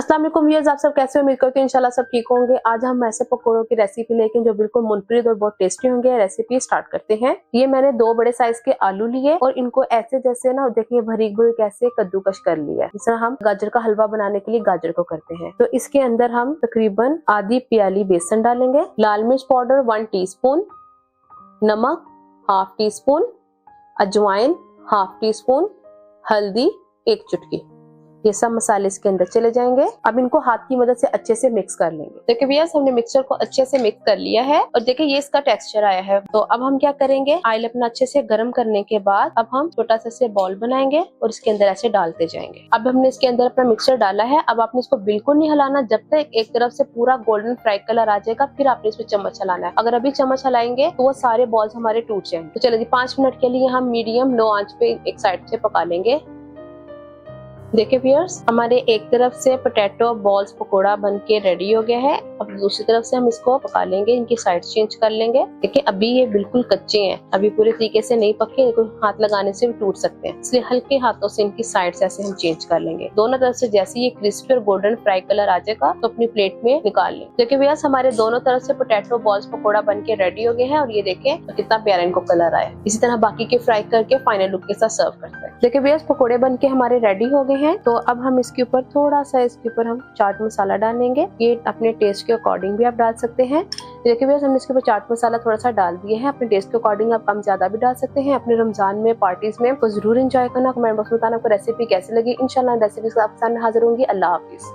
अस्सलाम वालेकुम व्यूअर्स, आप सब कैसे हो? उम्मीद करती हूँ इंशाल्लाह सब ठीक होंगे। आज हम ऐसे पकौड़ों की रेसिपी लेके जो बिल्कुल मुनफरिद और बहुत टेस्टी होंगे। रेसिपी स्टार्ट करते हैं। ये मैंने 2 बड़े साइज के आलू लिए और इनको ऐसे जैसे ना देखिए बारीक बारीक ऐसे कद्दूकश कर लिया है। जिस तरह हम गाजर का हलवा बनाने के लिए गाजर को करते हैं। तो इसके अंदर हम तकरीबन आधी प्याली बेसन डालेंगे, लाल मिर्च पाउडर 1 टीस्पून, नमक हाफ टी स्पून, अजवाइन हाफ टी स्पून, हल्दी 1 चुटकी। ये सब मसाले इसके अंदर चले जाएंगे। अब इनको हाथ की मदद से अच्छे से मिक्स कर लेंगे। देखिए भैया हमने मिक्सचर को अच्छे से मिक्स कर लिया है और देखिए ये इसका टेक्सचर आया है। तो अब हम क्या करेंगे, ऑयल अपना अच्छे से गर्म करने के बाद अब हम छोटा सा से बॉल बनाएंगे और इसके अंदर ऐसे डालते जाएंगे। अब हमने इसके अंदर अपना मिक्सचर डाला है। अब आपने इसको बिल्कुल नहीं हिलाना, जब तक एक तरफ से पूरा गोल्डन फ्राई कलर आ जाएगा फिर आपने इसमें चम्मच हिलाना है। अगर अभी चम्मच हिलाएंगे तो वो सारे बॉल्स हमारे टूट जाएंगे। तो चलिए 5 मिनट के लिए हम मीडियम लो आंच पे एक साइड से पका लेंगे। देखिए व्यूअर्स, हमारे एक तरफ से पोटैटो बॉल्स पकोड़ा बनके रेडी हो गया है। अब दूसरी तरफ से हम इसको पका लेंगे, इनकी साइड चेंज कर लेंगे। देखिए अभी ये बिल्कुल कच्चे हैं, अभी पूरे तरीके से नहीं पके, इनको हाथ लगाने से भी टूट सकते हैं, इसलिए हल्के हाथों से इनकी साइड से ऐसे हम चेंज कर लेंगे। दोनों तरफ से जैसे ये क्रिस्पी और गोल्डन फ्राई कलर आ जाएगा तो अपनी प्लेट में निकाल लें। देखिए व्यूअर्स, हमारे दोनों तरफ से पोटैटो बॉल्स पकोड़ा बनके रेडी हो गए हैं और ये देखें कितना प्यारा इनको कलर आया। इसी तरह बाकी के फ्राई करके फाइनल लुक के साथ सर्व करते हैं। देखिए व्यूअर्स, पकोड़े बनके हमारे रेडी हो गए हैं। तो अब हम इसके ऊपर थोड़ा सा इसके ऊपर हम चाट मसाला डालेंगे। ये अपने टेस्ट के अकॉर्डिंग भी आप डाल सकते हैं। देखिए भैया हमने इसके ऊपर चाट मसाला थोड़ा सा डाल दिया है। अपने टेस्ट के अकॉर्डिंग आप कम ज्यादा भी डाल सकते हैं। अपने रमजान में पार्टीज में तो जरूर एंजॉय करना। कमेंट बॉक्स में बताना आपको रेसिपी कैसी लगी। इंशाल्लाह रेसिपी के साथ हाजिर होंगी। अल्लाह हाफिज।